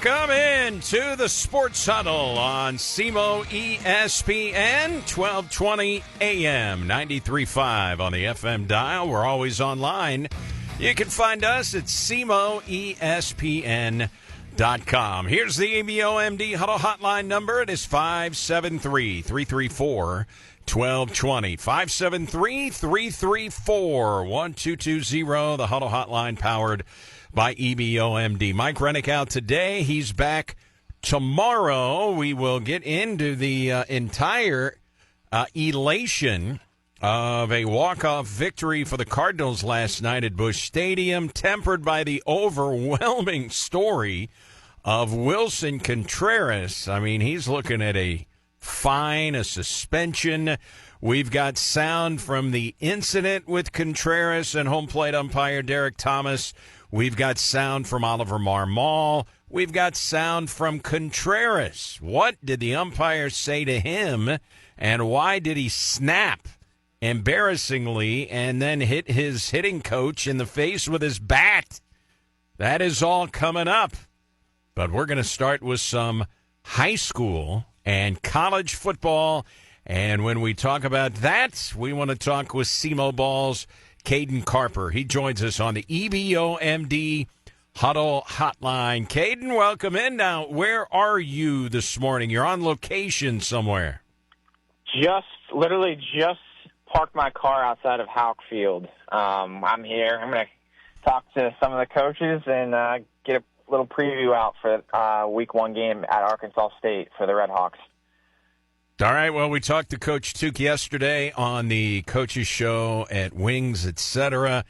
Come in to the Sports Huddle on SEMO ESPN, 1220 AM, 93.5 on the FM dial. We're always online. You can find us at SEMOESPN.com. Here's the ABOMD Huddle Hotline number. It is 573-334-1220. 573-334-1220. The Huddle Hotline powered by EBOMD. Mike Rennick out today. He's back tomorrow. We will get into the entire elation of a walk-off victory for the Cardinals last night at Busch Stadium, tempered by the overwhelming story of Wilson Contreras. I mean, he's looking at a fine, a suspension. We've got sound from the incident with Contreras and home plate umpire Derek Thomas. We've got sound from Oliver Marmol. We've got sound from Contreras. What did the umpire say to him, and why did he snap embarrassingly and then hit his hitting coach in the face with his bat? That is all coming up. But we're going to start with some high school and college football. And when we talk about that, we want to talk with SEMO Ball's Caden Carper. He joins us on the EBOMD Huddle Hotline. Caden, welcome in. Now, where are you this morning? You're on location somewhere. Literally just parked my car outside of Houck Field. I'm here. I'm going to talk to some of the coaches and get a little preview out for Week 1 game at Arkansas State for the Red Hawks. All right, well, we talked to Coach Took yesterday on the coaches show at Wings, etc.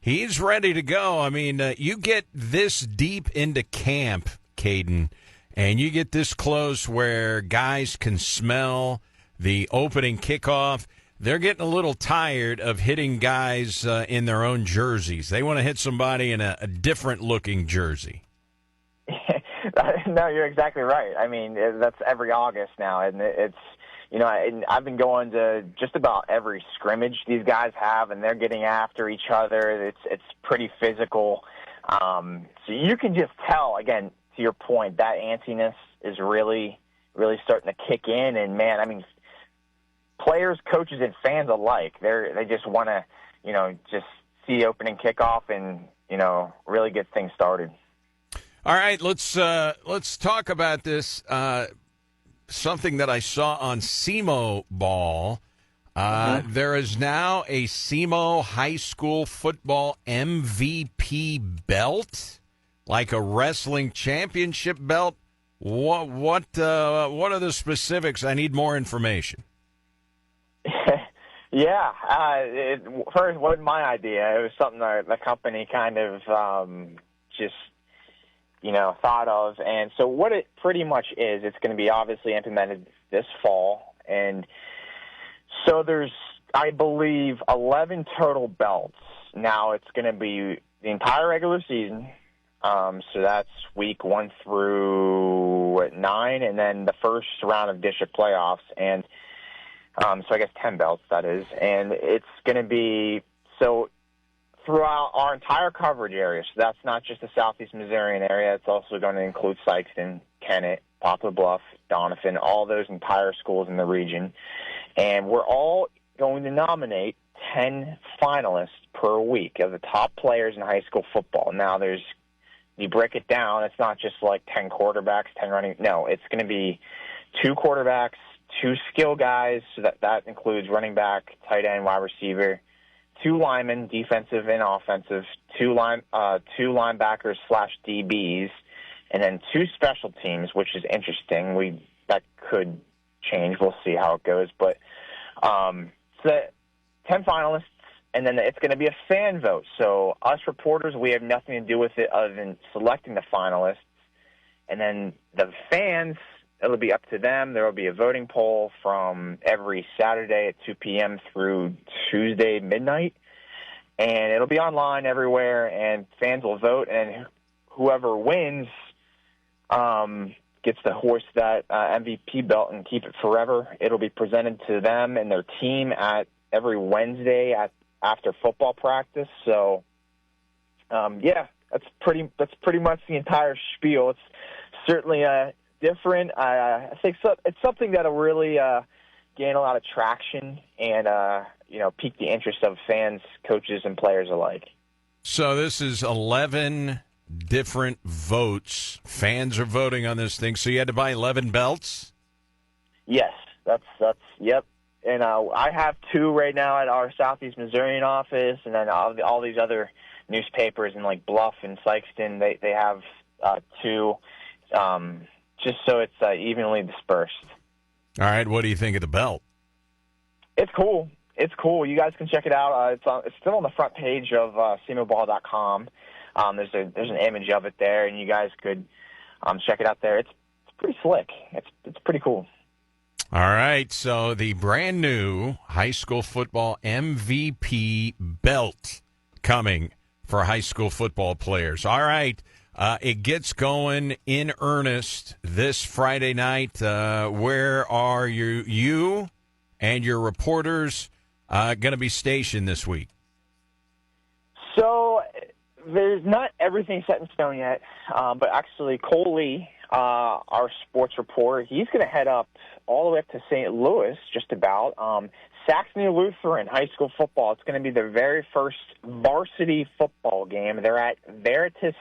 He's ready to go. I mean, you get this deep into camp, Caden, and you get this close where guys can smell the opening kickoff. They're getting a little tired of hitting guys in their own jerseys. They want to hit somebody in a different-looking jersey. No, you're exactly right. I mean, that's every August now, and it's, you know, I've been going to just about every scrimmage these guys have, and they're getting after each other. It's pretty physical. So you can just tell, again, to your point, that antsiness is really, really starting to kick in. And, man, I mean, players, coaches, and fans alike, they just want to, you know, just see opening kickoff and, you know, really get things started. All right, let's talk about this. Something that I saw on SEMO Ball. There is now a SEMO high school football MVP belt, like a wrestling championship belt. What are the specifics? I need more information. Yeah, first, it wasn't my idea. It was something that the company kind of just, you know, thought of. And so what it pretty much is, it's going to be obviously implemented this fall. And so there's, I believe, 11 total belts. Now it's going to be the entire regular season. So that's week 1 through 9, and then the first round of district playoffs. And so I guess 10 belts, that is. And it's going to be, so throughout our entire coverage area. So that's not just the Southeast Missourian area. It's also going to include Sikeston, Kennett, Poplar Bluff, Doniphan, all those entire schools in the region. And we're all going to nominate 10 finalists per week of the top players in high school football. Now, you break it down, it's not just like 10 quarterbacks, 10 running. No, it's going to be 2 quarterbacks, 2 skill guys. So that includes running back, tight end, wide receiver, 2 linemen, defensive and offensive, 2 linebackers / DBs, and then 2 special teams, which is interesting. That could change. We'll see how it goes. But so 10 finalists, and then it's going to be a fan vote. So us reporters, we have nothing to do with it other than selecting the finalists. And then the fans, it'll be up to them. There will be a voting poll from every Saturday at 2 p.m. through Tuesday midnight. And it'll be online everywhere, and fans will vote. And whoever wins gets to hoist that MVP belt and keep it forever. It'll be presented to them and their team at every Wednesday after football practice. So, yeah, that's pretty much the entire spiel. It's certainly different. I think it's something that'll really gain a lot of traction and pique the interest of fans, coaches, and players alike. So this is 11 different votes. Fans are voting on this thing. So you had to buy 11 belts? Yes, that's yep. And I have 2 right now at our Southeast Missourian office, and then all these other newspapers in like Bluff and Sykeston, they have 2, just so it's evenly dispersed. All right, what do you think of the belt? It's cool. It's cool. You guys can check it out. It's still on the front page of SEMOball.com. There's an image of it there, and you guys could check it out there. It's pretty slick. It's pretty cool. All right, so the brand new high school football MVP belt coming for high school football players. All right, it gets going in earnest this Friday night. Where are you and your reporters going to be stationed this week? So there's not everything set in stone yet, but actually Coley, our sports reporter, he's going to head up all the way up to St. Louis, just about. Saxony Lutheran high school football. It's going to be their very first varsity football game. They're at Veritas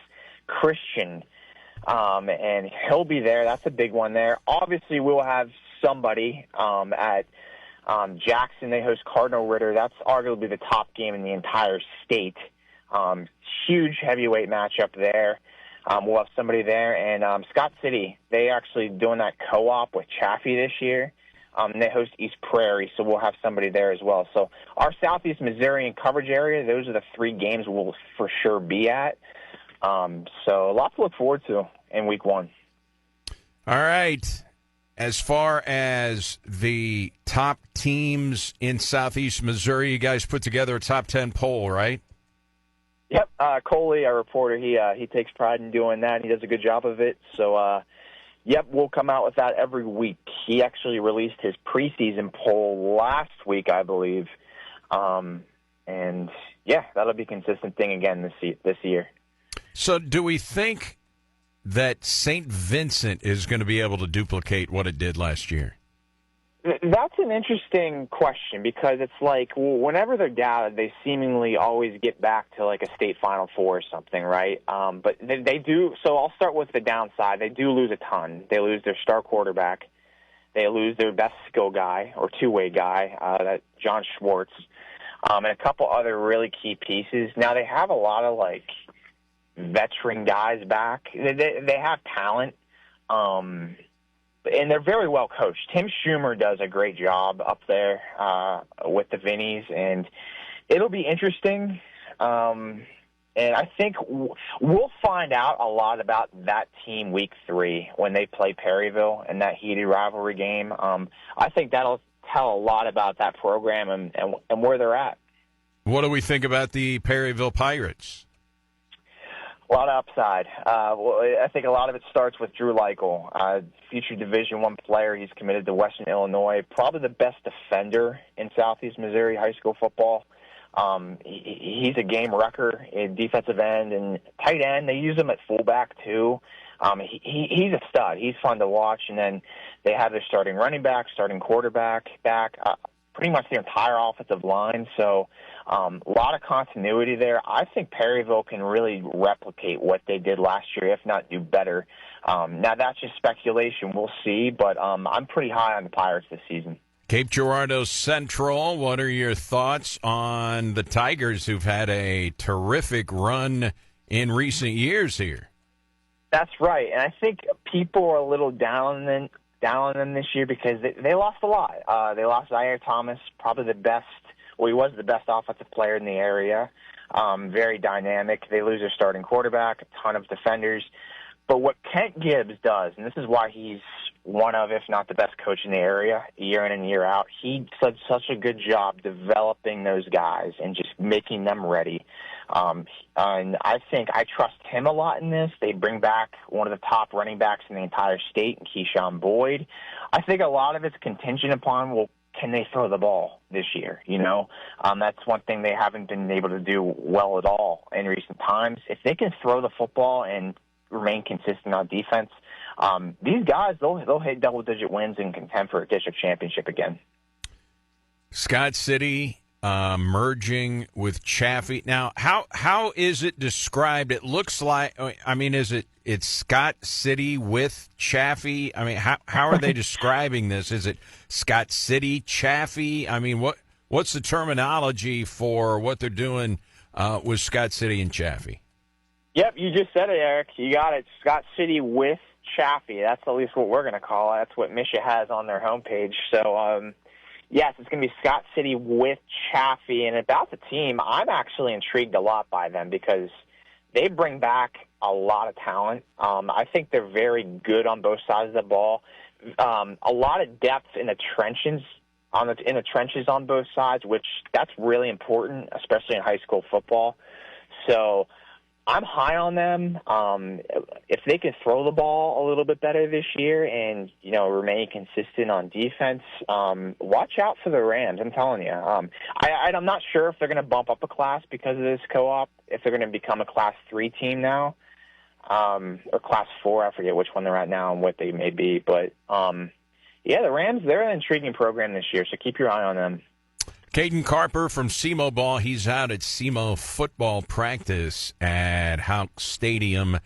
Christian, and he'll be there. That's a big one there. Obviously, we'll have somebody at Jackson. They host Cardinal Ritter. That's arguably the top game in the entire state. Huge heavyweight matchup there. We'll have somebody there. And Scott City, they actually doing that co-op with Chaffee this year. They host East Prairie, so we'll have somebody there as well. So our Southeast Missourian coverage area, those are the 3 games we'll for sure be at. So a lot to look forward to in week 1. All right. As far as the top teams in Southeast Missouri, you guys put together a top 10 poll, right? Yep. Coley, our reporter, he takes pride in doing that, and he does a good job of it. So, yep, we'll come out with that every week. He actually released his preseason poll last week, I believe. And, yeah, that'll be a consistent thing again this year. So do we think that St. Vincent is going to be able to duplicate what it did last year? That's an interesting question because it's like whenever they're down, they seemingly always get back to like a state Final Four or something, right? But they do. So I'll start with the downside. They do lose a ton. They lose their star quarterback. They lose their best skill guy or two-way guy, that John Schwartz, and a couple other really key pieces. Now they have a lot of like veteran guys back. They have talent. And they're very well coached. Tim Schumer does a great job up there with the Vinnies, and it'll be interesting. And I think we'll find out a lot about that team week 3 when they play Perryville in that heated rivalry game. I think that'll tell a lot about that program and where they're at. What do we think about the Perryville Pirates? A lot of upside. Well, I think a lot of it starts with Drew Leichel, future Division I player. He's committed to Western Illinois, probably the best defender in Southeast Missouri high school football. He's a game wrecker in defensive end and tight end. They use him at fullback too. He's a stud. He's fun to watch. And then they have their starting running back, starting quarterback back, pretty much the entire offensive line. So a lot of continuity there. I think Perryville can really replicate what they did last year, if not do better. Now, that's just speculation. We'll see. But I'm pretty high on the Pirates this season. Cape Girardeau Central, what are your thoughts on the Tigers, who've had a terrific run in recent years here? That's right. And I think people are a little down on them this year because they lost a lot. They lost Zaire Thomas, probably the best. Well, he was the best offensive player in the area. Very dynamic. They lose their starting quarterback, a ton of defenders. But what Kent Gibbs does, and this is why he's one of, if not the best coach in the area, year in and year out, he does such a good job developing those guys and just making them ready. And I think I trust him a lot in this. They bring back one of the top running backs in the entire state, Keyshawn Boyd. I think a lot of it's contingent upon, well, can they throw the ball this year? You know, that's one thing they haven't been able to do well at all in recent times. If they can throw the football and remain consistent on defense, These guys, they'll hit double-digit wins and contend for a district championship again. Scott City merging with Chaffee. Now, how is it described? It looks like, I mean, it's Scott City with Chaffee? I mean, how are they describing this? Is it Scott City, Chaffee? I mean, what's the terminology for what they're doing with Scott City and Chaffee? Yep, you just said it, Eric. You got it. Scott City with Chaffee. That's at least what we're going to call it. That's what Misha has on their homepage. So, yes, it's going to be Scott City with Chaffee. And about the team, I'm actually intrigued a lot by them because they bring back a lot of talent. I think they're very good on both sides of the ball. A lot of depth in the trenches on both sides, which that's really important, especially in high school football. So I'm high on them. If they can throw the ball a little bit better this year and, remain consistent on defense, watch out for the Rams. I'm telling you. I'm not sure if they're going to bump up a class because of this co-op, if they're going to become a Class 3 team now, or Class 4. I forget which one they're at now and what they may be. But, the Rams, they're an intriguing program this year, so keep your eye on them. Caden Carper from SEMO Ball. He's out at SEMO football practice at Houck Stadium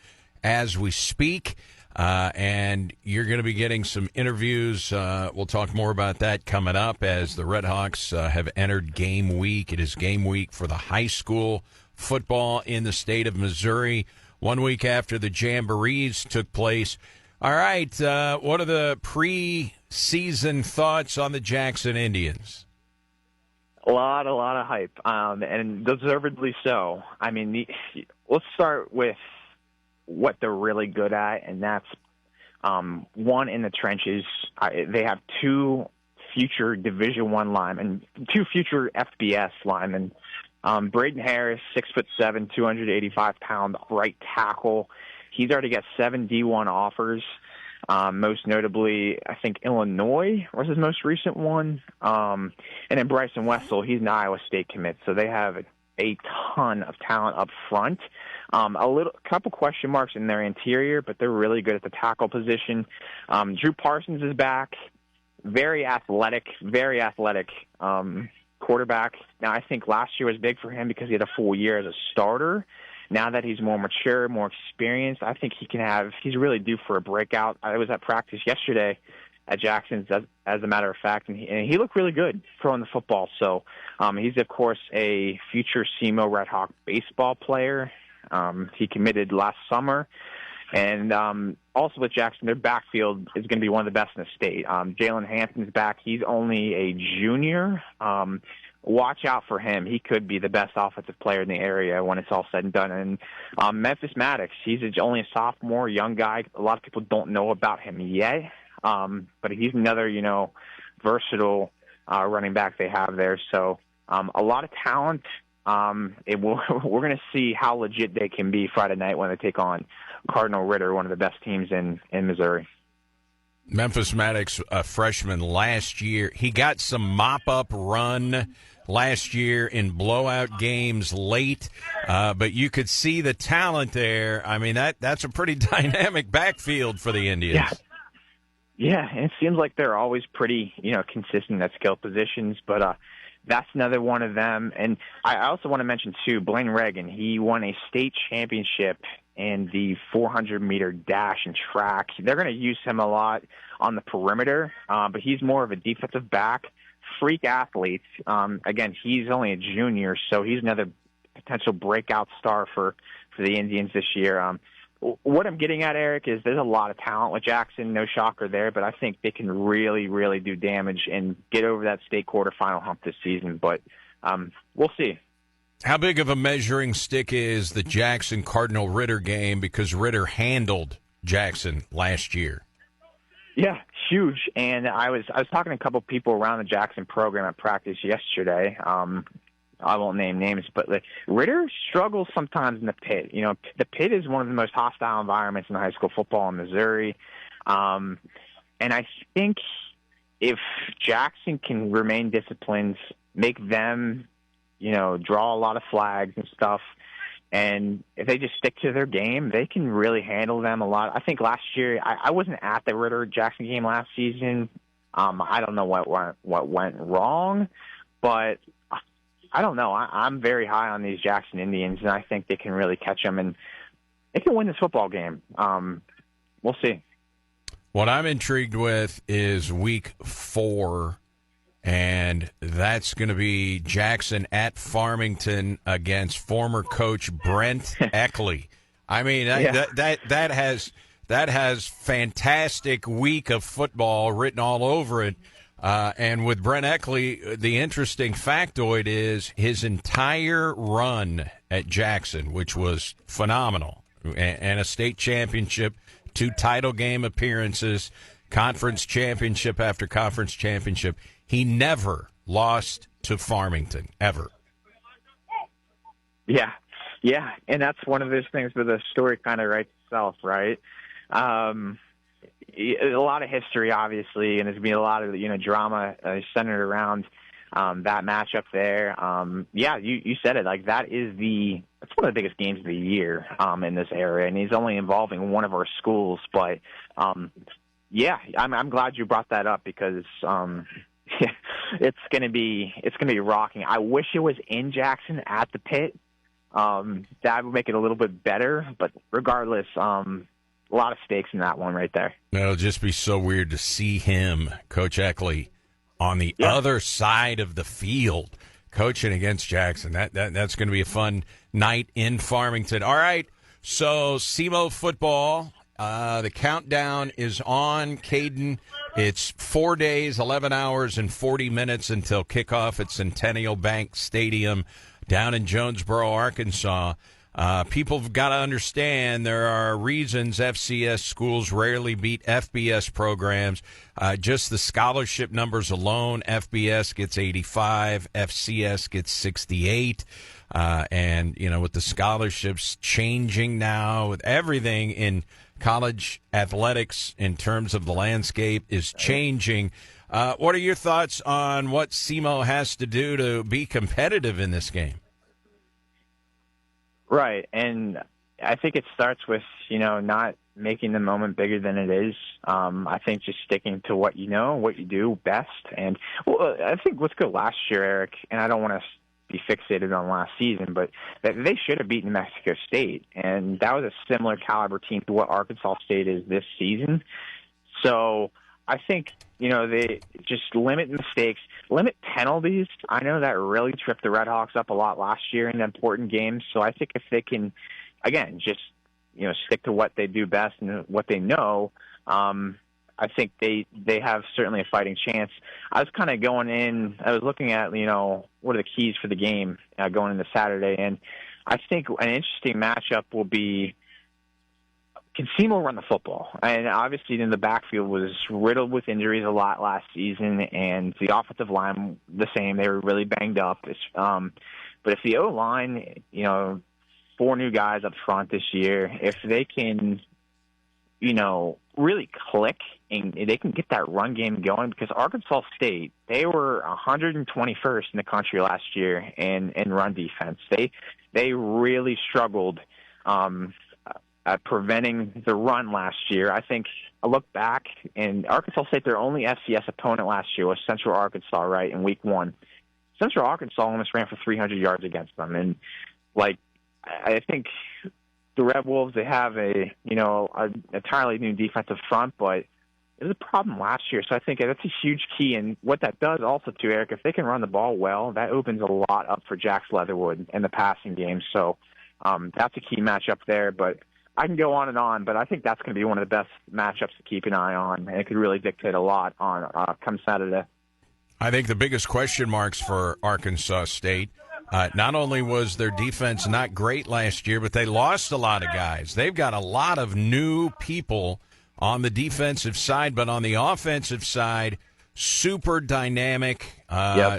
as we speak. And you're going to be getting some interviews. We'll talk more about that coming up as the Redhawks have entered game week. It is game week for the high school football in the state of Missouri, 1 week after the Jamborees took place. All right, what are the preseason thoughts on the Jackson Indians? A lot of hype, and deservedly so. I mean, let's start with what they're really good at, and that's one, in the trenches. They have two future Division I linemen, two future FBS linemen. Braden Harris, 6'7", 285-pound right tackle. He's already got 7 D1 offers. Most notably, I think Illinois was his most recent one. And then Bryson Wessel, he's an Iowa State commit. So they have a ton of talent up front. A couple question marks in their interior, but they're really good at the tackle position. Drew Parsons is back. Very athletic quarterback. Now, I think last year was big for him because he had a full year as a starter. Now that he's more mature, more experienced, I think he's really due for a breakout. I was at practice yesterday at Jackson's, as a matter of fact, and he looked really good throwing the football. So he's, of course, a future SEMO Red Hawk baseball player. He committed last summer. And also with Jackson, their backfield is going to be one of the best in the state. Jalen Hanson's back. He's only a junior. Watch out for him. He could be the best offensive player in the area when it's all said and done. And Memphis Maddox, he's only a sophomore, young guy. A lot of people don't know about him yet, but he's another, versatile running back they have there. So a lot of talent. We're going to see how legit they can be Friday night when they take on Cardinal Ritter, one of the best teams in Missouri. Memphis Maddox, a freshman last year. He got some mop-up run last year in blowout games late, but you could see the talent there. I mean, that's a pretty dynamic backfield for the Indians. Yeah, and it seems like they're always pretty, consistent at skill positions, but that's another one of them. And I also want to mention, too, Blaine Reagan. He won a state championship in the 400-meter dash and track. They're going to use him a lot on the perimeter, but he's more of a defensive back. Freak athlete. Again, he's only a junior, so he's another potential breakout star for the Indians this year. What I'm getting at, Eric, is there's a lot of talent with Jackson. No shocker there, but I think they can really, really do damage and get over that state quarterfinal hump this season. But we'll see. How big of a measuring stick is the Jackson Cardinal Ritter game, because Ritter handled Jackson last year? Yeah, huge. And I was talking to a couple people around the Jackson program at practice yesterday. I won't name names, but Ritter struggles sometimes in the pit. The pit is one of the most hostile environments in high school football in Missouri. And I think if Jackson can remain disciplined, make them, draw a lot of flags and stuff, And if they just stick to their game, they can really handle them a lot. I think last year, I wasn't at the Ritter-Jackson game last season. I don't know what went wrong, but I don't know. I'm very high on these Jackson Indians, and I think they can really catch them, and they can win this football game. We'll see. What I'm intrigued with is week 4, and that's going to be Jackson at Farmington against former coach Brent Eckley. I mean, that has fantastic week of football written all over it. And with Brent Eckley, the interesting factoid is his entire run at Jackson, which was phenomenal, and a state championship, 2 title game appearances, conference championship after conference championship. He never lost to Farmington, ever. Yeah, and that's one of those things where the story kind of writes itself, right? A lot of history, obviously, and there's been a lot of drama centered around that matchup there. You said it. Like that's one of the biggest games of the year in this area, and he's only involving one of our schools. But I'm glad you brought that up because it's gonna be rocking. I wish it was in Jackson at the Pit. That would make it a little bit better. But regardless, a lot of stakes in that one right there. It'll just be so weird to see him, Coach Eckley, on the other side of the field, coaching against Jackson. That's going to be a fun night in Farmington. All right, so SEMO football, the countdown is on, Caden. It's 4 days, 11 hours, and 40 minutes until kickoff at Centennial Bank Stadium down in Jonesboro, Arkansas. People have got to understand there are reasons FCS schools rarely beat FBS programs. Just the scholarship numbers alone, FBS gets 85, FCS gets 68. And, with the scholarships changing now, with everything in college athletics in terms of the landscape is changing. What are your thoughts on what SEMO has to do to be competitive in this game? Right, and I think it starts with, not making the moment bigger than it is. I think just sticking to what you know, what you do best. And I think let's go last year, Eric, and I don't want to be fixated on last season, but they should have beaten Mexico State, and that was a similar caliber team to what Arkansas State is this season. So I think, they just limit mistakes, limit penalties. I know that really tripped the Redhawks up a lot last year in important games. So I think if they can, again, just, stick to what they do best and what they know, I think they have certainly a fighting chance. I was kind of I was looking at, what are the keys for the game going into Saturday. And I think an interesting matchup will be, can SEMO run the football? And obviously, the backfield was riddled with injuries a lot last season, and the offensive line the same. They were really banged up. But if the O-line, 4 new guys up front this year, if they can, really click and they can get that run game going, because Arkansas State, they were 121st in the country last year in run defense. They really struggled at preventing the run last year. I think I look back, and Arkansas State, their only FCS opponent last year was Central Arkansas, right, in week 1. Central Arkansas almost ran for 300 yards against them. And, I think the Red Wolves, they have a entirely new defensive front, but it was a problem last year. So I think that's a huge key. And what that does also, too, Eric, if they can run the ball well, that opens a lot up for Jax Leatherwood in the passing game. So that's a key matchup there. But I can go on, but I think that's going to be one of the best matchups to keep an eye on, and it could really dictate a lot on come Saturday. I think the biggest question marks for Arkansas State, not only was their defense not great last year, but they lost a lot of guys. They've got a lot of new people on the defensive side, but on the offensive side, super dynamic.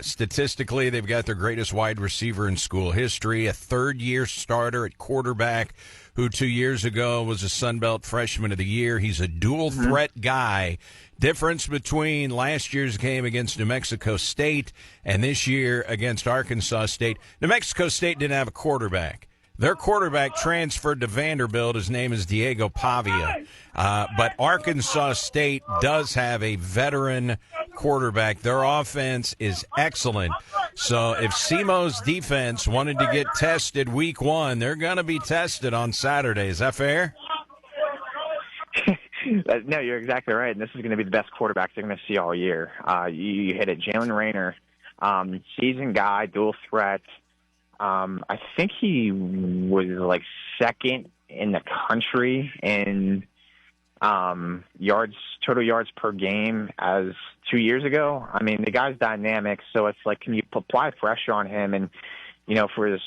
Statistically, they've got their greatest wide receiver in school history, a third-year starter at quarterback who 2 years ago was a Sun Belt Freshman of the Year. He's a dual-threat guy. Difference between last year's game against New Mexico State and this year against Arkansas State. New Mexico State didn't have a quarterback. Their quarterback transferred to Vanderbilt. His name is Diego Pavia. But Arkansas State does have a veteran quarterback. Their offense is excellent. So if SEMO's defense wanted to get tested week 1, they're going to be tested on Saturday. Is that fair? No, you're exactly right. And this is going to be the best quarterback they're going to see all year. You hit it. Jalen Rayner, seasoned guy, dual threat. I think he was like second in the country in total yards per game as 2 years ago. I mean, the guy's dynamic, so it's like, can you apply pressure on him? And, for as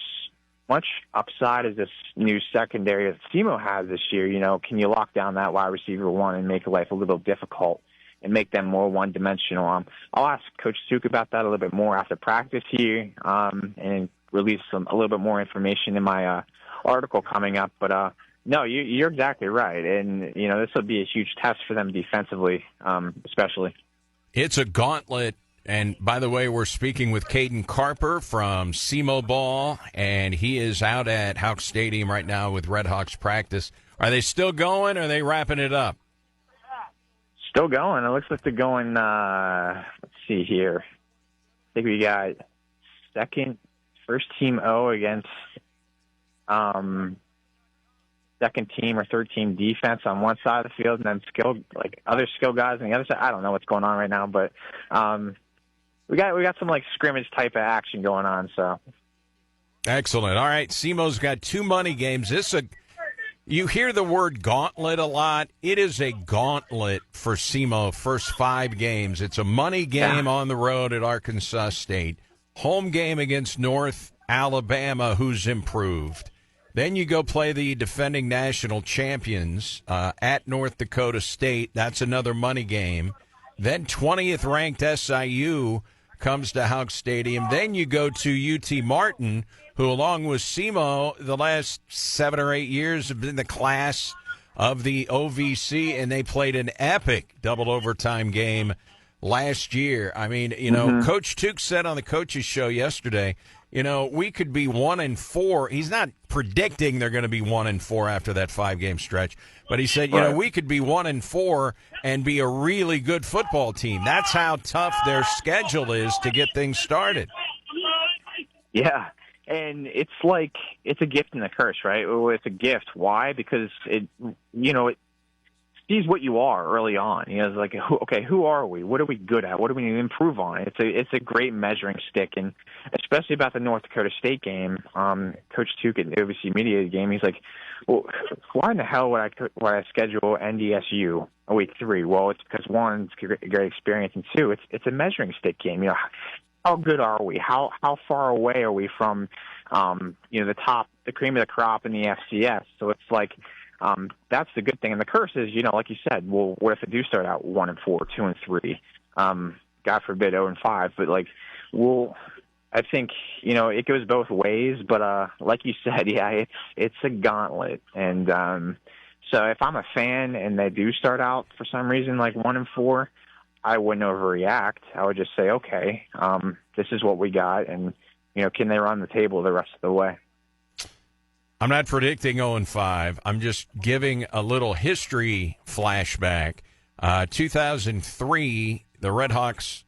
much upside as this new secondary that SEMO has this year, can you lock down that wide receiver one and make life a little difficult and make them more one-dimensional? I'll ask Coach Suk about that a little bit more after practice here and release a little bit more information in my article coming up. But, no, you're exactly right. And, this will be a huge test for them defensively, especially. It's a gauntlet. And, by the way, we're speaking with Caden Carper from SEMO Ball, and he is out at Houck Stadium right now with Red Hawks practice. Are they still going, or are they wrapping it up? Still going. It looks like they're going, let's see here. I think we got first team O against second team or third team defense on one side of the field, and then other skill guys on the other side. I don't know what's going on right now, but we got some like scrimmage type of action going on. So excellent. All right, SEMO's got 2 money games. You hear the word gauntlet a lot. It is a gauntlet for SEMO. First 5 games. It's a money game on the road at Arkansas State. Home game against North Alabama, who's improved. Then you go play the defending national champions at North Dakota State. That's another money game. Then 20th ranked SIU comes to Houck Stadium. Then you go to UT Martin, who along with SEMO the last 7 or 8 years have been the class of the OVC, and they played an epic double overtime game last year. I mean, Coach Tukes said on the coaches show yesterday, we could be 1-4. He's not predicting they're going to be 1-4 after that 5-game stretch, but he said, we could be 1-4 and be a really good football team. That's how tough their schedule is to get things started. Yeah, and it's like it's a gift and a curse, right? Well, it's a gift. Why? Because it sees what you are early on. It's like, who are we? What are we good at? What do we need to improve on? It's a great measuring stick, and especially about the North Dakota State game. Coach Tuke at the OVC Media game, he's like, well, why in the hell would I schedule NDSU a week 3? Well, it's because 1, it's a great experience, and 2, it's a measuring stick game. How good are we? How far away are we from the cream of the crop in the FCS? So it's like, that's the good thing. And the curse is, like you said, well, what if they do start out 1-4, 2-3? God forbid 0-5. But I think, it goes both ways. But like you said, yeah, it's a gauntlet. And so if I'm a fan and they do start out for some reason like 1-4, I wouldn't overreact. I would just say, okay, this is what we got. And, can they run the table the rest of the way? I'm not predicting 0-5. I'm just giving a little history flashback. 2003, the Red Hawks,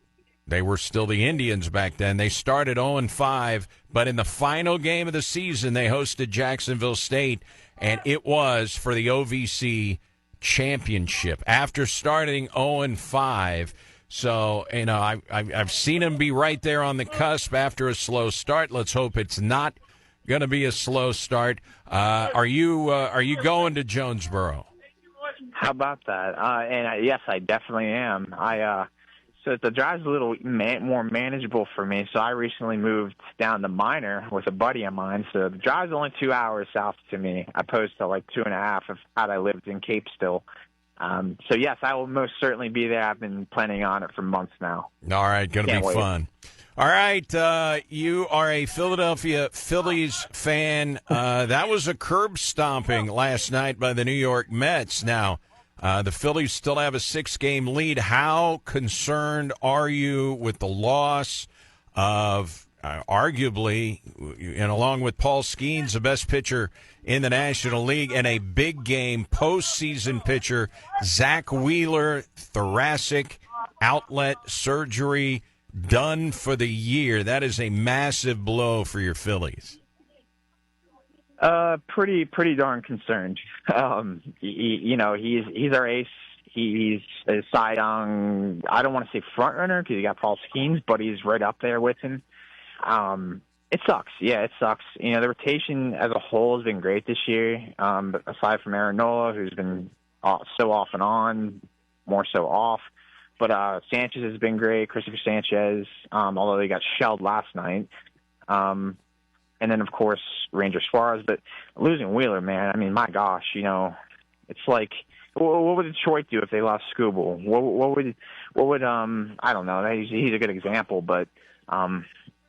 they were still the Indians back then. They started 0-5, but in the final game of the season, they hosted Jacksonville State, and it was for the OVC championship after starting 0-5. So, I've seen them be right there on the cusp after a slow start. Let's hope it's not going to be a slow start. Are you going to Jonesboro? How about that? Yes, I definitely am. So the drive's a little more manageable for me. So I recently moved down to Minor with a buddy of mine. So the drive's only 2 hours south to me, opposed to like 2.5 had I lived in Cape still. So yes, I will most certainly be there. I've been planning on it for months now. All right, going to be fun. All right, you are a Philadelphia Phillies fan. That was a curb stomping last night by the New York Mets. Now, the Phillies still have a 6-game lead. How concerned are you with the loss of arguably, and along with Paul Skeens, the best pitcher in the National League, and a big game postseason pitcher, Zach Wheeler, thoracic outlet surgery done for the year. That is a massive blow for your Phillies. Pretty darn concerned. He's our ace. He's a Cy Young, I don't want to say front runner because you got Paul Skeens, but he's right up there with him. It sucks. Yeah, it sucks. The rotation as a whole has been great this year. Aside from Aaron Nola, who's been so off and on, more so off. But Sanchez has been great, Christopher Sanchez, although he got shelled last night. And then, of course, Ranger Suarez. But losing Wheeler, man, I mean, my gosh, it's like, what would Detroit do if they lost Skubal? What would I don't know. He's a good example, but yeah,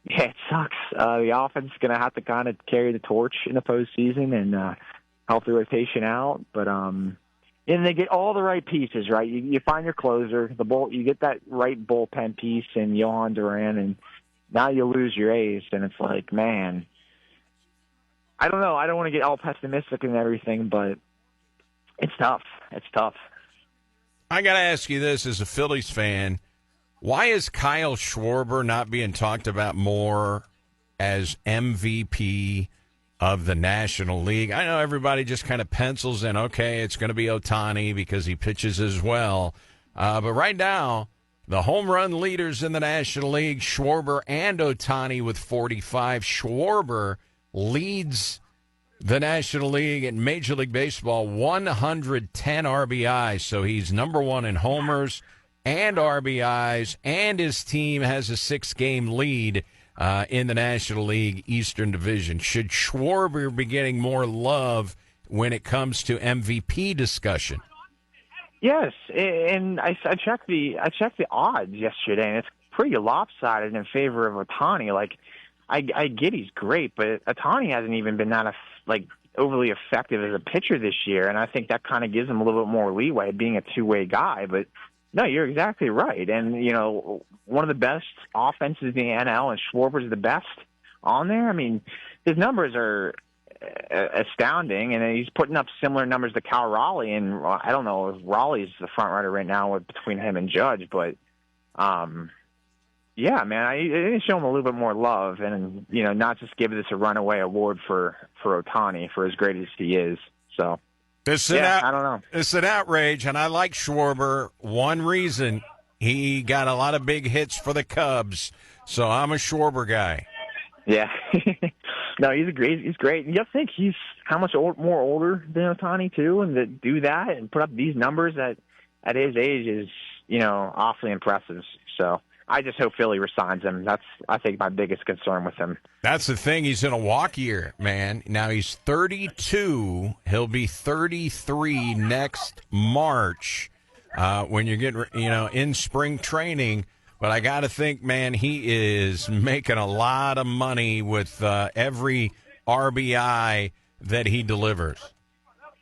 it sucks. The offense is going to have to kind of carry the torch in the postseason and help the rotation out. But and they get all the right pieces, right? You find your closer, you get that right bullpen piece in Johan Duran, and now you lose your ace, and it's like, man, I don't know. I don't want to get all pessimistic and everything, but it's tough. It's tough. I got to ask you this as a Phillies fan. Why is Kyle Schwarber not being talked about more as MVP of the National League? I know everybody just kind of pencils in, okay, it's going to be Ohtani because he pitches as well. But right now, the home run leaders in the National League, Schwarber and Ohtani with 45. Schwarber leads the National League in Major League Baseball, 110 RBIs. So he's number one in homers and RBIs, and his team has a 6-game lead in the National League Eastern Division. Should Schwarber be getting more love when it comes to MVP discussion? Yes, and I checked the odds yesterday, and it's pretty lopsided in favor of Ohtani. Like, I get he's great, but Ohtani hasn't even been that overly effective as a pitcher this year, and I think that kind of gives him a little bit more leeway being a two-way guy. But no, you're exactly right. And one of the best offenses in the NL, and Schwarber's the best on there. I mean, his numbers are astounding, and he's putting up similar numbers to Cal Raleigh. And I don't know if Raleigh's the front runner right now between him and Judge, but yeah, man, I need to show him a little bit more love, and not just give this a runaway award for Ohtani for as great as he is. So, I don't know. It's an outrage, and I like Schwarber. One reason, he got a lot of big hits for the Cubs, so I'm a Schwarber guy. Yeah, no, he's great. And you think he's how much more older than Ohtani too, and to do that and put up these numbers at his age is awfully impressive. So I just hope Philly resigns him. That's, I think, my biggest concern with him. That's the thing. He's in a walk year, man. Now he's 32. He'll be 33 next March when you get, in spring training. But I got to think, man, he is making a lot of money with every RBI that he delivers.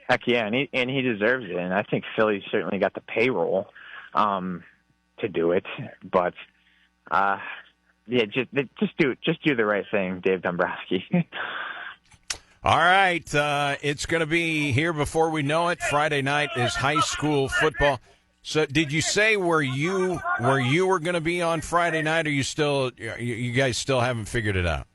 Heck yeah, and he deserves it. And I think Philly's certainly got the payroll to do it. But yeah, just do the right thing, Dave Dombrowski. All right, it's going to be here before we know it. Friday night is high school football. So, did you say where you were going to be on Friday night, or you guys still haven't figured it out?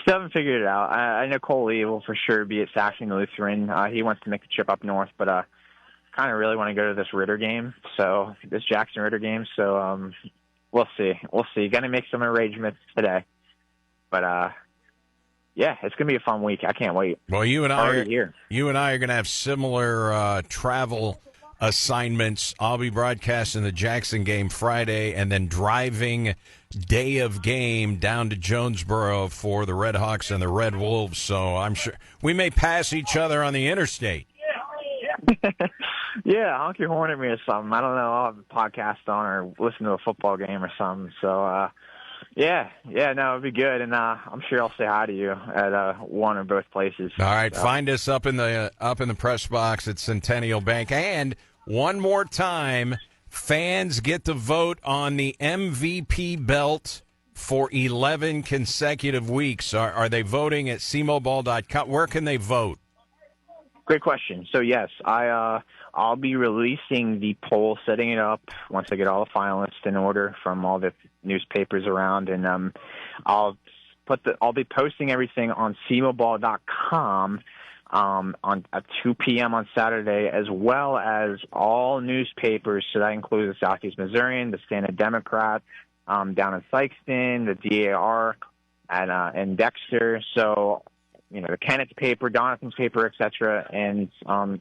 Still haven't figured it out. I know Coley will for sure be at Saxon Lutheran. He wants to make the trip up north, but kind of really want to go to this this Jackson Ritter game. So we'll see. Got to make some arrangements today, but yeah, it's gonna be a fun week. I can't wait. Well, you and I are going to have similar travel assignments. I'll be broadcasting the Jackson game Friday, and then driving day of game down to Jonesboro for the Red Hawks and the Red Wolves. So I'm sure we may pass each other on the interstate. Yeah, honk your horn at me or something. I don't know. I'll have a podcast on or listen to a football game or something. So, no, it'd be good, and I'm sure I'll say hi to you at one or both places. All right, find us up in the press box at Centennial Bank. And one more time, fans get to vote on the MVP belt for 11 consecutive weeks. Are they voting at cmoball.com? Where can they vote? Great question. So, yes, I'll be releasing the poll, setting it up once I get all the finalists in order from all the newspapers around, and I'll be posting everything on cmoball.com at 2 p.m. on Saturday, as well as all newspapers. So that includes the Southeast Missourian, the Standard Democrat, down in Sikeston, the DAR, and Dexter. So, the Kennett's paper, Donaldson's paper, etc. And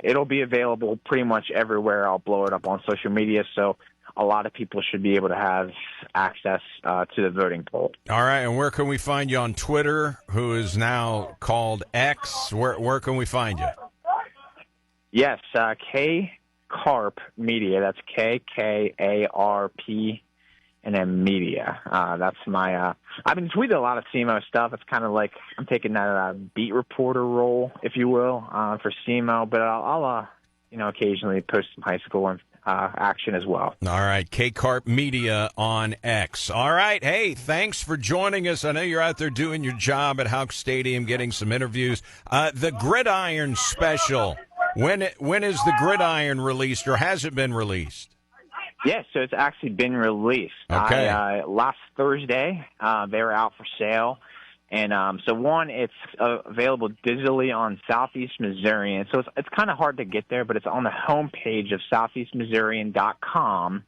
it'll be available pretty much everywhere. I'll blow it up on social media, so a lot of people should be able to have access to the voting poll. All right, and where can we find you on Twitter, who is now called X? Where can we find you? Yes, K Carp Media. That's KKARP. And then media. That's my. I've been tweeting a lot of SEMO stuff. It's kind of like I'm taking that beat reporter role, if you will, for SEMO. But I'll occasionally post some high school action as well. All right, K-Carp Media on X. All right, hey, thanks for joining us. I know you're out there doing your job at Houck Stadium, getting some interviews. The Gridiron Special. When is the Gridiron released, or has it been released? Yes, so it's actually been released. Okay. Last Thursday, they were out for sale. And so, one, it's available digitally on Southeast Missourian. So it's kind of hard to get there, but it's on the homepage of southeastmissourian.com.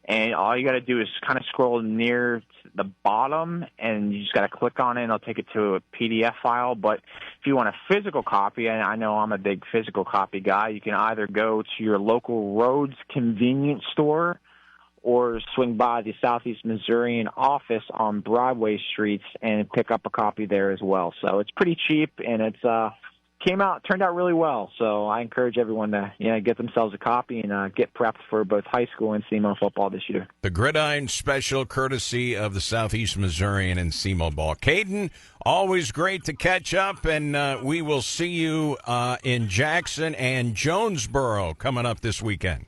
And all you got to do is kind of scroll near the bottom, and you just got to click on it, and it'll take it to a PDF file. But if you want a physical copy, and I know I'm a big physical copy guy, you can either go to your local Rhodes convenience store or swing by the Southeast Missourian office on Broadway Streets and pick up a copy there as well. So it's pretty cheap, and it's turned out really well. So I encourage everyone to get themselves a copy and get prepped for both high school and SEMO football this year. The Gridiron Special, courtesy of the Southeast Missourian and SEMO ball. Caden, always great to catch up, and we will see you in Jackson and Jonesboro coming up this weekend.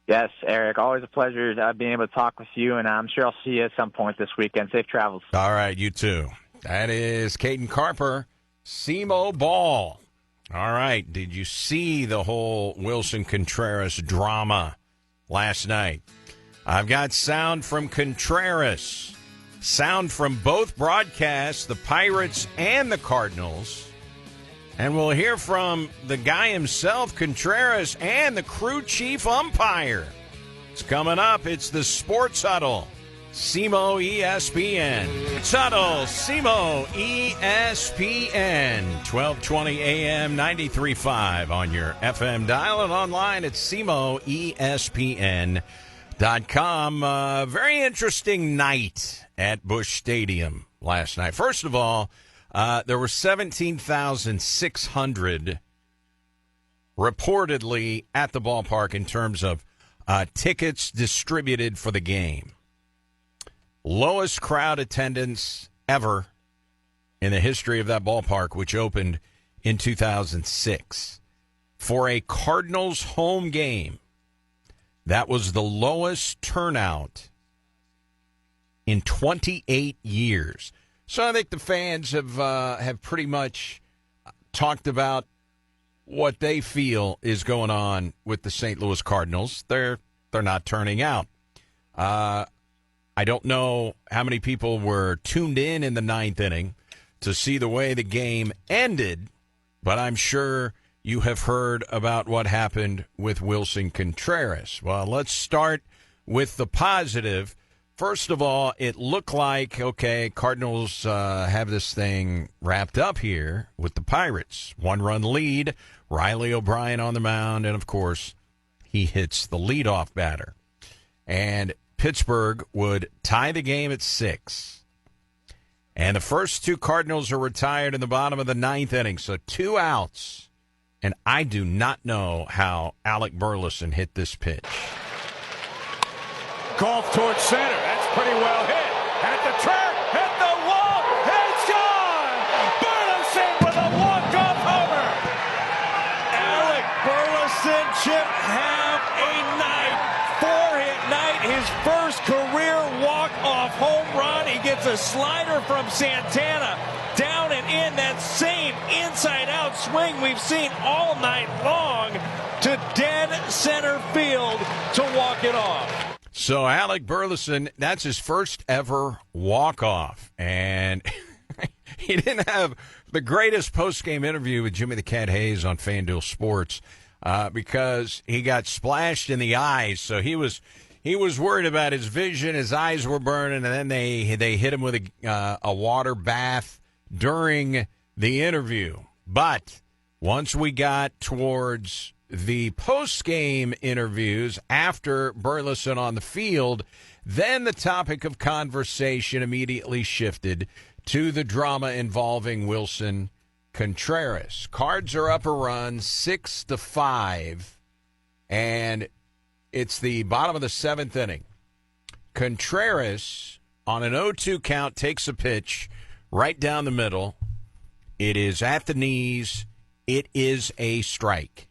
Yes, Eric, always a pleasure being able to talk with you, and I'm sure I'll see you at some point this weekend. Safe travels. All right, you too. That is Caden Carper, SEMO ball. All right, did you see the whole Wilson Contreras drama last night? I've got sound from Contreras, sound from both broadcasts, the Pirates and the Cardinals. And we'll hear from the guy himself, Contreras, and the crew chief umpire. It's coming up. It's the Sports Huddle, SEMO ESPN. Huddle, SEMO ESPN, 1220 AM, 93.5 on your FM dial and online at SEMOESPN.com. Very interesting night at Busch Stadium last night. First of all, there were 17,600 reportedly at the ballpark in terms of tickets distributed for the game. Lowest crowd attendance ever in the history of that ballpark, which opened in 2006. For a Cardinals home game, that was the lowest turnout in 28 years. So I think the fans have pretty much talked about what they feel is going on with the St. Louis Cardinals. They're not turning out. I don't know how many people were tuned in the ninth inning to see the way the game ended, but I'm sure you have heard about what happened with Wilson Contreras. Well, let's start with the positive. First of all, it looked like, okay, Cardinals have this thing wrapped up here with the Pirates. 1-run lead, Riley O'Brien on the mound, and, of course, he hits the leadoff batter. And Pittsburgh would tie the game at 6. And the first two Cardinals are retired in the bottom of the ninth inning, so 2 outs. And I do not know how Alec Burleson hit this pitch. Golf towards center. That's pretty well hit. At the track, hit the wall. It's gone. Burleson with a walk-off homer. Alec Burleson, Chip, have a night. 4-hit night his first career walk-off home run. He gets a slider from Santana down and in, that same inside-out swing we've seen all night long to dead center field to walk it off. So Alec Burleson, that's his first ever walk-off. And he didn't have the greatest post-game interview with Jimmy the Cat Hayes on FanDuel Sports because he got splashed in the eyes. So he was worried about his vision. His eyes were burning, and then they hit him with a water bath during the interview. But once we got towards the post-game interviews after Burleson on the field, then the topic of conversation immediately shifted to the drama involving Wilson Contreras. Cards are up a run, 6-5, and it's the bottom of the seventh inning. Contreras, on an 0-2 count, takes a pitch right down the middle. It is at the knees. It is a strike.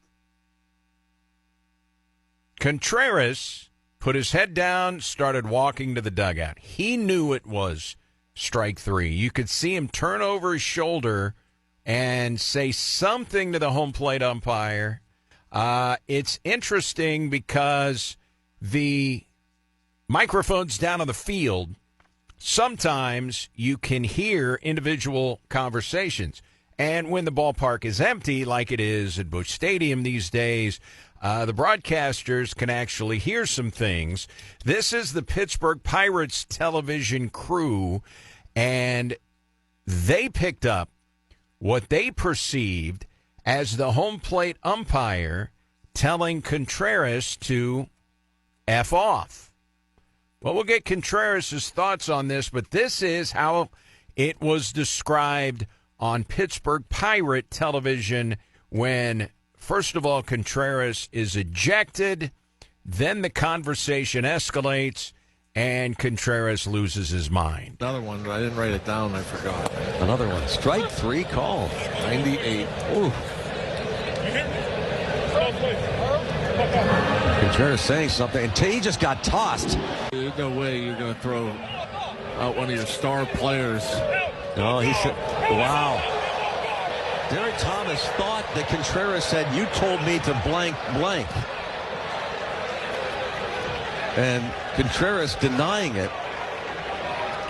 Contreras put his head down, started walking to the dugout. He knew it was strike three. You could see him turn over his shoulder and say something to the home plate umpire. It's interesting because the microphones down on the field, sometimes you can hear individual conversations. And when the ballpark is empty, like it is at Busch Stadium these days, the broadcasters can actually hear some things. This is the Pittsburgh Pirates television crew, and they picked up what they perceived as the home plate umpire telling Contreras to F off. Well, we'll get Contreras' thoughts on this, but this is how it was described on Pittsburgh Pirate television when, first of all, Contreras is ejected, then the conversation escalates, and Contreras loses his mind. Another one, but I didn't write it down. I forgot. Another one. Strike three call. 98. Ooh. Contreras saying something, and he just got tossed. There's no way you're going to throw out one of your star players. No, he said, wow. Derek Thomas thought that Contreras said, "You told me to blank blank." And Contreras denying it.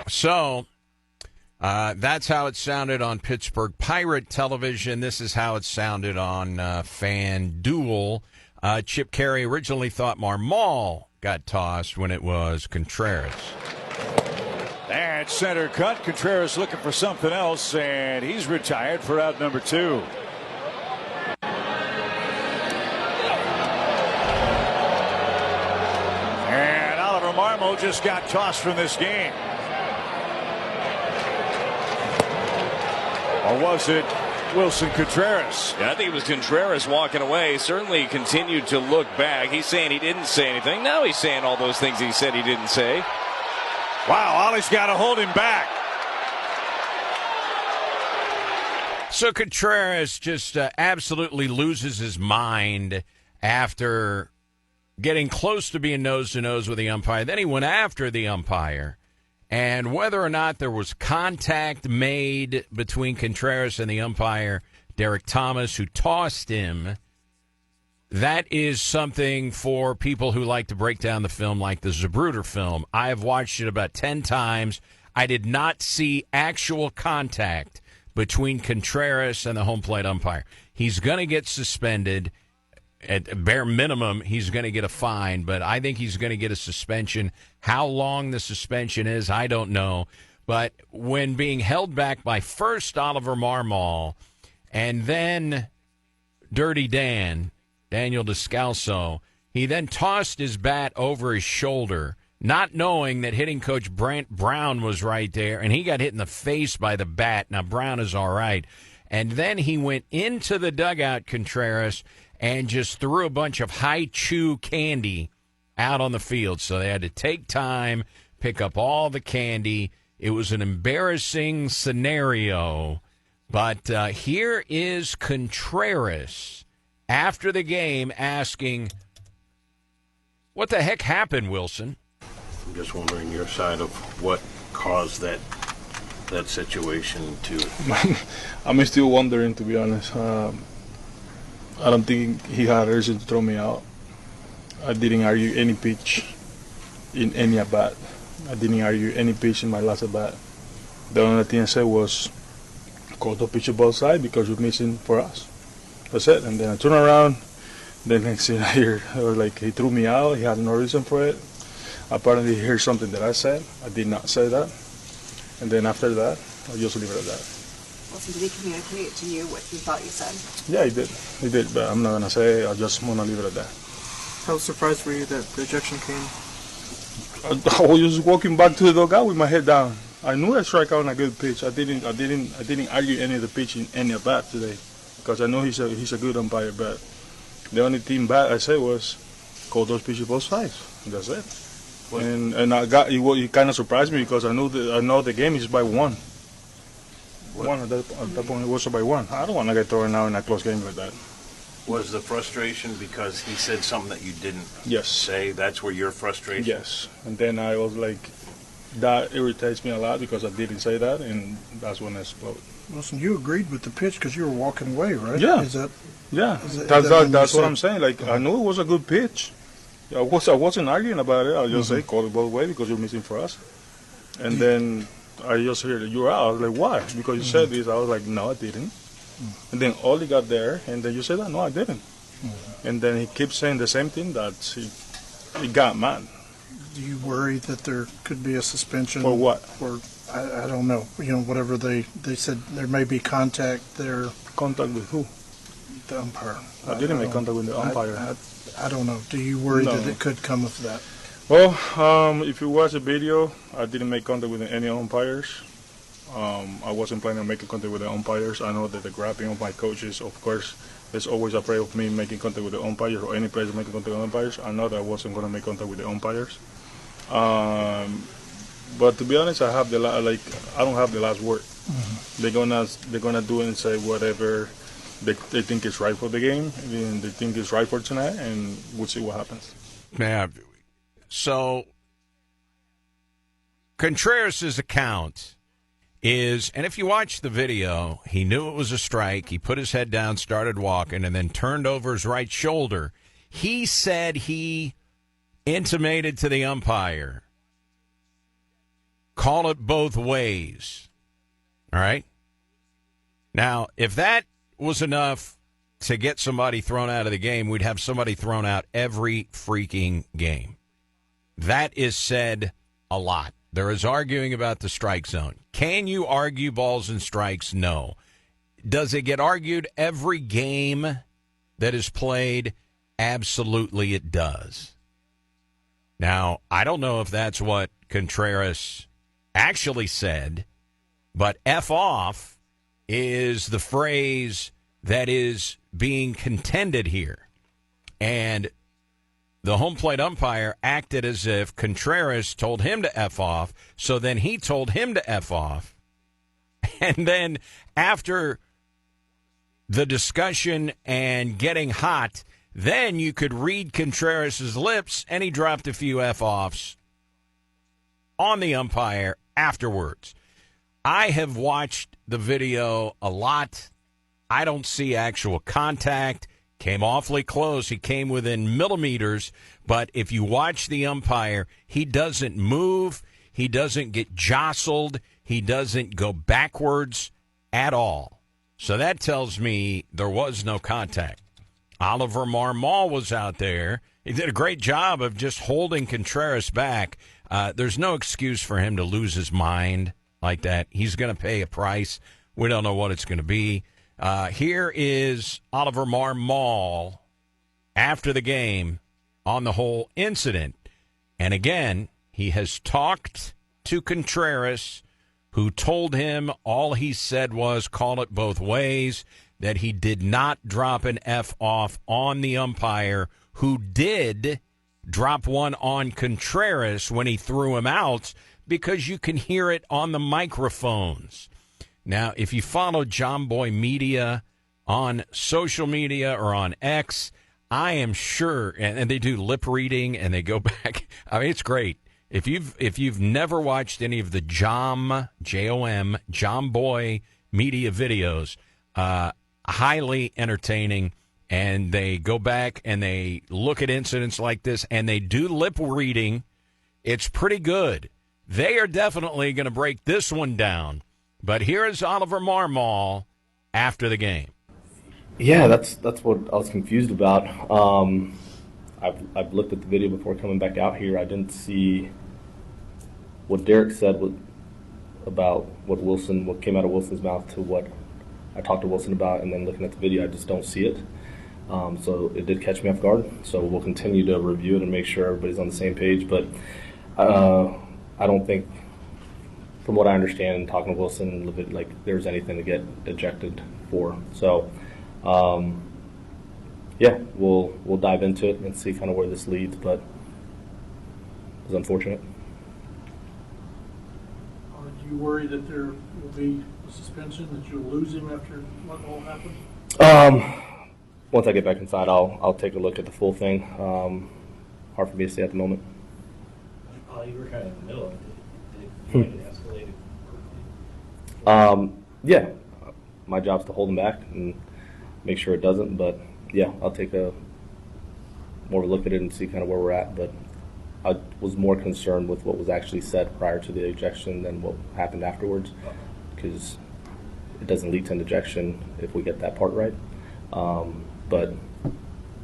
So that's how it sounded on Pittsburgh Pirate television. This is how it sounded on FanDuel. Chip Carey originally thought Marmol got tossed when it was Contreras. And center cut. Contreras looking for something else, and he's retired for out number two. And Oliver Marmol just got tossed from this game. Or was it Wilson Contreras? Yeah, I think it was Contreras walking away. He certainly continued to look back. He's saying he didn't say anything. Now he's saying all those things he said he didn't say. Wow, Ollie's got to hold him back. So Contreras just absolutely loses his mind after getting close to being nose-to-nose with the umpire. Then he went after the umpire. And whether or not there was contact made between Contreras and the umpire, Derek Thomas, who tossed him, that is something for people who like to break down the film like the Zapruder film. I have watched it about 10 times. I did not see actual contact between Contreras and the home plate umpire. He's going to get suspended. At bare minimum, he's going to get a fine, but I think he's going to get a suspension. How long the suspension is, I don't know. But when being held back by first Oliver Marmol and then Dirty Daniel Descalso, he then tossed his bat over his shoulder, not knowing that hitting coach Brant Brown was right there, and he got hit in the face by the bat. Now, Brown is all right. And then he went into the dugout, Contreras, and just threw a bunch of high chew candy out on the field. So they had to take time, pick up all the candy. It was an embarrassing scenario. But here is Contreras after the game asking, what the heck happened, Wilson? I'm just wondering your side of what caused that situation to. I'm still wondering, to be honest. I don't think he had a reason to throw me out. I didn't argue any pitch in any at bat. I didn't argue any pitch in my last at bat. The only thing I said was, call the pitcher both sides because you're missing for us. That's it. And then I turn around. The next thing I hear, he threw me out. He had no reason for it. Apparently, he heard something that I said. I did not say that. And then after that, I just leave it at that. Wilson, did he communicate to you what he thought you said? Yeah, he did. He did, but I'm not going to say. I just want to leave it at that. How surprised were you that the ejection came? I was just walking back to the dugout with my head down. I knew I struck out on a good pitch. I didn't argue any of the pitch in any at bat today because I know he's a good umpire. But the only thing bad I said was call those pitches both sides. That's it. What? And it kind of surprised me because I know the game is by one. What? At that point it was by one. I don't want to get thrown out in a close game like that. Was the frustration because he said something that you didn't say? That's where your frustration? Yes. And then I was like, that irritates me a lot because I didn't say that, and that's when I exploded. Listen, you agreed with the pitch because you were walking away, right? Yeah. That's what I'm saying. I knew it was a good pitch. I wasn't arguing about it. I just say call it both ways because you're missing for us. And then I just heard that you're out. I was like, why? Because you said this. I was like, no, I didn't. And then Ollie got there, and then you said that, no, I didn't. And then he keeps saying the same thing that he got mad. Do you worry that there could be a suspension? For what? Or I don't know. Whatever they said there may be contact there. Contact with who? The umpire. I didn't make contact with the umpire. I don't know. Do you worry that it could come of that? Well, if you watch the video, I didn't make contact with any umpires. I wasn't planning on making contact with the umpires. I know that the grabbing of my coaches, of course, is always afraid of me making contact with the umpires or any player making contact with the umpires. I know that I wasn't going to make contact with the umpires. But to be honest, I don't have the last word. They're gonna do and say whatever they think is right for the game, and they think is right for tonight, and we'll see what happens. Yeah. So Contreras' account is, and if you watch the video, he knew it was a strike. He put his head down, started walking, and then turned over his right shoulder. He said he intimated to the umpire, call it both ways. All right? Now, if that was enough to get somebody thrown out of the game, we'd have somebody thrown out every freaking game. That is said a lot. There is arguing about the strike zone. Can you argue balls and strikes? No. Does it get argued every game that is played? Absolutely it does. Now, I don't know if that's what Contreras actually said, but F off is the phrase that is being contended here. And the home plate umpire acted as if Contreras told him to F off, so then he told him to F off. And then after the discussion and getting hot, then you could read Contreras' lips, and he dropped a few F-offs on the umpire afterwards. I have watched the video a lot. I don't see actual contact. Came awfully close. He came within millimeters. But if you watch the umpire, he doesn't move. He doesn't get jostled. He doesn't go backwards at all. So that tells me there was no contact. Oliver Marmol was out there. He did a great job of just holding Contreras back. There's no excuse for him to lose his mind like that. He's going to pay a price. We don't know what it's going to be. Here is Oliver Marmol after the game on the whole incident. And again, he has talked to Contreras, who told him all he said was call it both ways, that he did not drop an F-off on the umpire, who did drop one on Contreras when he threw him out, because you can hear it on the microphones. Now, if you follow John Boy Media on social media or on X, I am sure, and they do lip reading and they go back. I mean, it's great. If you've never watched any of the Jom Boy media videos, highly entertaining, and they go back and they look at incidents like this and they do lip reading. It's pretty good. They are definitely going to break this one down. But here is Oliver Marmol after the game. Yeah, that's what I was confused about. I've looked at the video before coming back out here. I didn't see what Derek said about what came out of Wilson's mouth to what I talked to Wilson about, and then looking at the video, I just don't see it. So it did catch me off guard. So we'll continue to review it and make sure everybody's on the same page. But I don't think, from what I understand, talking to Wilson, like there's anything to get ejected for. So. Yeah, we'll dive into it and see kind of where this leads, but it's unfortunate. Are you worried that there will be a suspension, that you'll lose him after what all happened? Once I get back inside, I'll take a look at the full thing. Hard for me to say at the moment. You were kind of in the middle of it. Did it escalate? Yeah, my job's to hold him back and make sure it doesn't, but yeah, I'll take more of a look at it and see kind of where we're at. But I was more concerned with what was actually said prior to the ejection than what happened afterwards, because it doesn't lead to an ejection if we get that part right. But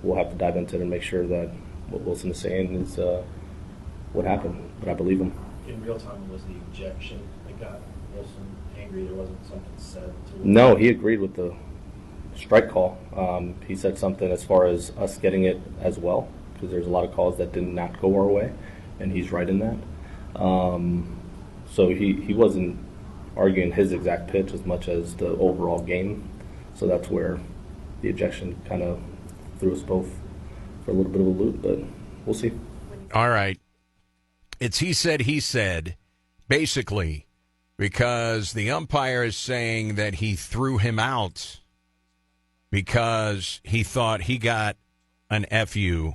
we'll have to dive into it and make sure that what Wilson is saying is what happened. But I believe him. In real time, was the ejection that got Wilson angry? There wasn't something said to him? No, he agreed with the strike call. He said something as far as us getting it as well, because there's a lot of calls that did not go our way, and he's right in that. So he wasn't arguing his exact pitch as much as the overall game. So that's where the ejection kind of threw us both for a little bit of a loop, but we'll see. All right. It's he said, basically, because the umpire is saying that he threw him out because he thought he got an FU,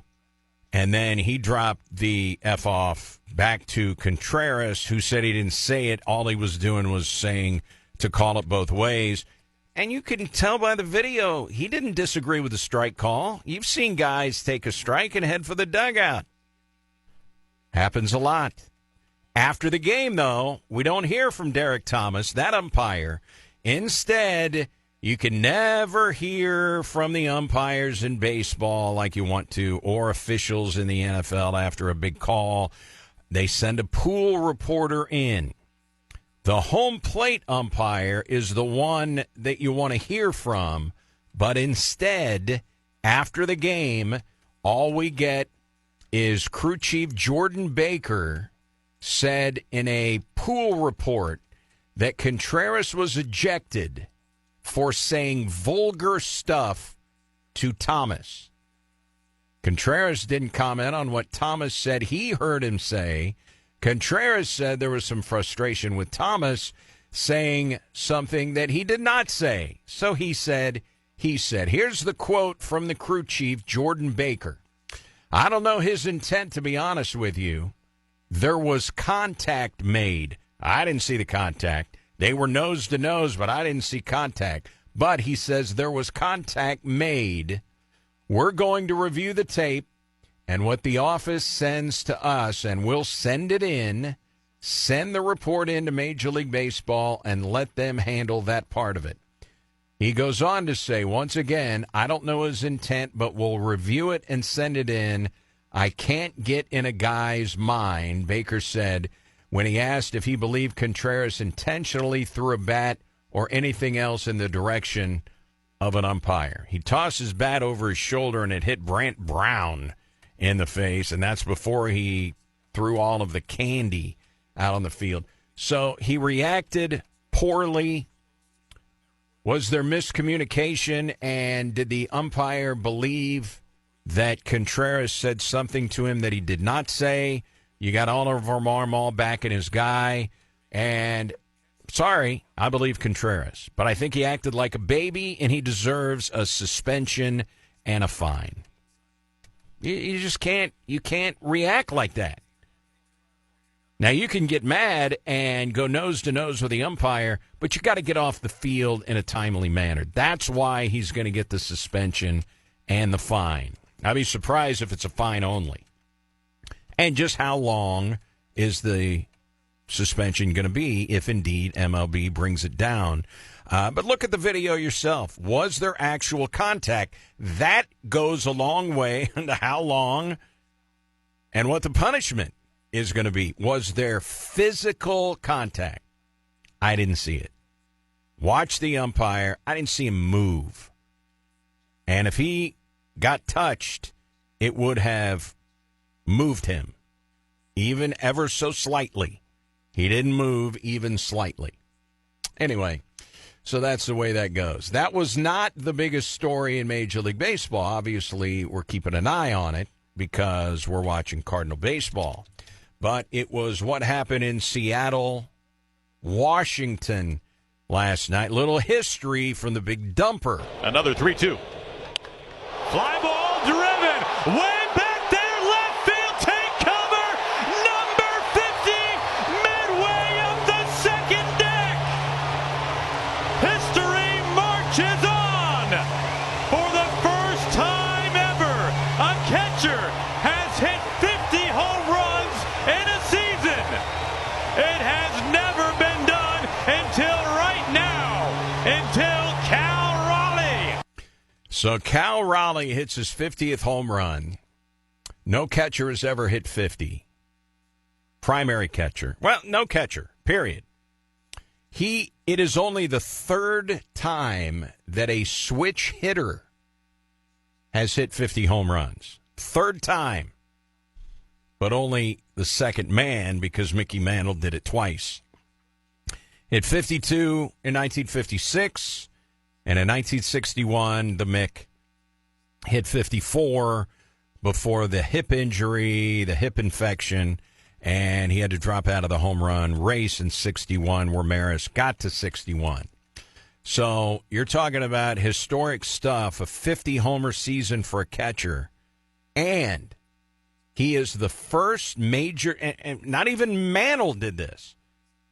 and then he dropped the F off back to Contreras, who said he didn't say it. All he was doing was saying to call it both ways. And you can tell by the video, he didn't disagree with the strike call. You've seen guys take a strike and head for the dugout. Happens a lot. After the game, though, we don't hear from Derek Thomas, that umpire. Instead, you can never hear from the umpires in baseball like you want to, or officials in the NFL after a big call. They send a pool reporter in. The home plate umpire is the one that you want to hear from, but instead, after the game, all we get is crew chief Jordan Baker said in a pool report that Contreras was ejected for saying vulgar stuff to Thomas. Contreras didn't comment on what Thomas said he heard him say. Contreras said there was some frustration with Thomas saying something that he did not say. So he said. Here's the quote from the crew chief, Jordan Baker. I don't know his intent, to be honest with you. There was contact made. I didn't see the contact. They were nose to nose, but I didn't see contact. But he says there was contact made. We're going to review the tape and what the office sends to us, and we'll send it in, send the report in to Major League Baseball, and let them handle that part of it. He goes on to say, once again, I don't know his intent, but we'll review it and send it in. I can't get in a guy's mind, Baker said, when he asked if he believed Contreras intentionally threw a bat or anything else in the direction of an umpire. He tossed his bat over his shoulder, and it hit Brant Brown in the face, and that's before he threw all of the candy out on the field. So he reacted poorly. Was there miscommunication, and did the umpire believe that Contreras said something to him that he did not say? You got Oliver Marmol backing his guy, and sorry, I believe Contreras. But I think he acted like a baby, and he deserves a suspension and a fine. You just can't react like that. Now, you can get mad and go nose-to-nose with the umpire, but you got to get off the field in a timely manner. That's why he's going to get the suspension and the fine. I'd be surprised if it's a fine only. And just how long is the suspension going to be if indeed MLB brings it down? But look at the video yourself. Was there actual contact? That goes a long way into how long and what the punishment is going to be. Was there physical contact? I didn't see it. Watch the umpire. I didn't see him move. And if he got touched, it would have moved him, even ever so slightly. He didn't move even slightly. Anyway, so that's the way that goes. That was not the biggest story in Major League Baseball. Obviously, we're keeping an eye on it because we're watching Cardinal baseball. But it was what happened in Seattle, Washington last night. Little history from the big dumper. Another 3-2. Fly ball driven. Way back there, left field, take cover. Number 50, midway up the second deck. History marches on. For the first time ever, a catcher has hit 50 home runs in a season. It has never been done until right now, until Cal Raleigh. So Cal Raleigh hits his 50th home run. No catcher has ever hit 50. Primary catcher. Well, no catcher, period. It is only the third time that a switch hitter has hit 50 home runs. Third time. But only the second man because Mickey Mantle did it twice. Hit 52 in 1956, and in 1961, the Mick hit 54 before the hip injury, the hip infection, and he had to drop out of the home run race in 61, where Maris got to 61. So you're talking about historic stuff, a 50-homer season for a catcher, and he is the first major, and not even Mantle did this.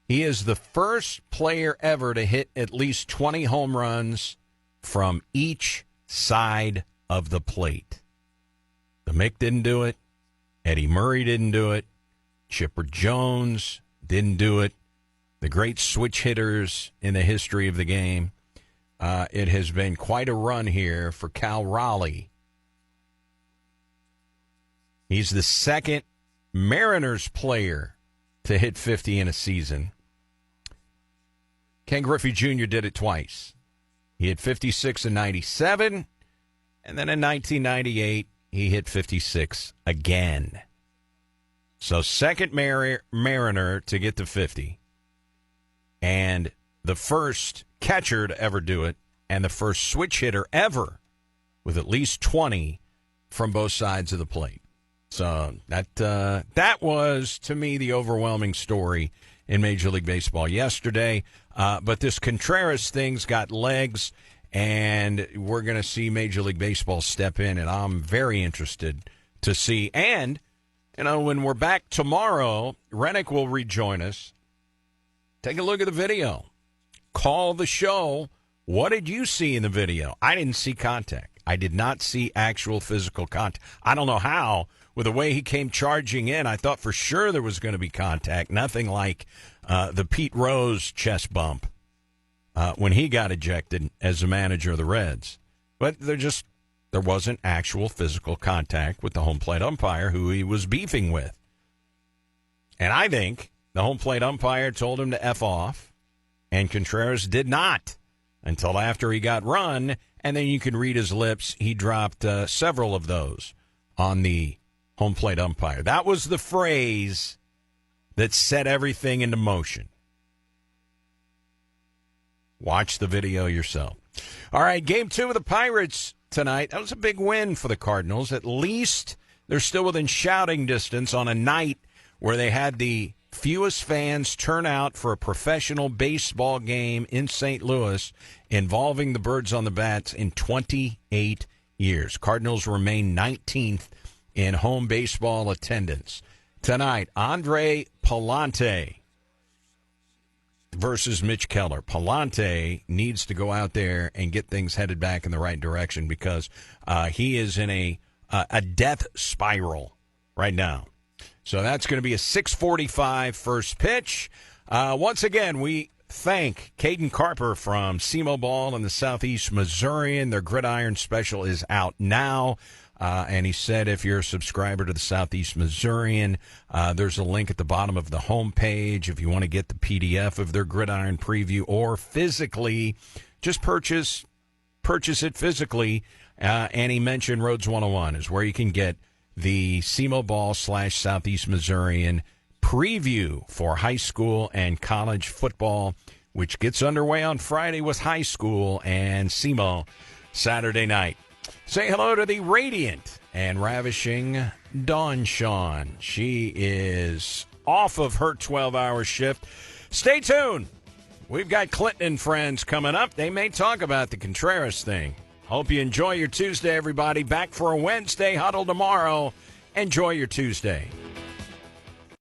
He is the first player ever to hit at least 20 home runs from each side of the plate. The Mick didn't do it. Eddie Murray didn't do it. Chipper Jones didn't do it. The great switch hitters in the history of the game. It has been quite a run here for Cal Raleigh. He's the second Mariners player to hit 50 in a season. Ken Griffey Jr. did it twice. He hit 56 in 97, and then in 1998, he hit 56 again. So second Mariner to get to 50, and the first catcher to ever do it, and the first switch hitter ever with at least 20 from both sides of the plate. So that was, to me, the overwhelming story in Major League Baseball yesterday. But this Contreras thing's got legs, and we're going to see Major League Baseball step in, and I'm very interested to see. And, when we're back tomorrow, Rennick will rejoin us. Take a look at the video. Call the show. What did you see in the video? I didn't see contact. I did not see actual physical contact. I don't know how. With the way he came charging in, I thought for sure there was going to be contact. Nothing like the Pete Rose chest bump when he got ejected as the manager of the Reds. But there wasn't actual physical contact with the home plate umpire who he was beefing with. And I think the home plate umpire told him to F off, and Contreras did not until after he got run, and then you can read his lips. He dropped several of those on the home plate umpire. That was the phrase that set everything into motion. Watch the video yourself. All right, game 2 of the Pirates tonight. That was a big win for the Cardinals. At least they're still within shouting distance on a night where they had the fewest fans turn out for a professional baseball game in St. Louis involving the Birds on the Bats in 28 years. Cardinals remain 19th in home baseball attendance. Tonight, Andre Palante versus Mitch Keller. Palante needs to go out there and get things headed back in the right direction because he is in a death spiral right now. So that's going to be a 6:45 first pitch. Once again, we thank Caden Carper from SEMO Ball in the Southeast Missourian. Their Gridiron Special is out now. And he said if you're a subscriber to the Southeast Missourian, there's a link at the bottom of the homepage if you want to get the PDF of their Gridiron preview or physically, just purchase it physically. And he mentioned Rhodes 101 is where you can get the SEMO Ball / Southeast Missourian preview for high school and college football, which gets underway on Friday with high school and SEMO Saturday night. Say hello to the radiant and ravishing Dawn Shawn. She is off of her 12-hour shift. Stay tuned. We've got Clinton and friends coming up. They may talk about the Contreras thing. Hope you enjoy your Tuesday, everybody. Back for a Wednesday huddle tomorrow. Enjoy your Tuesday.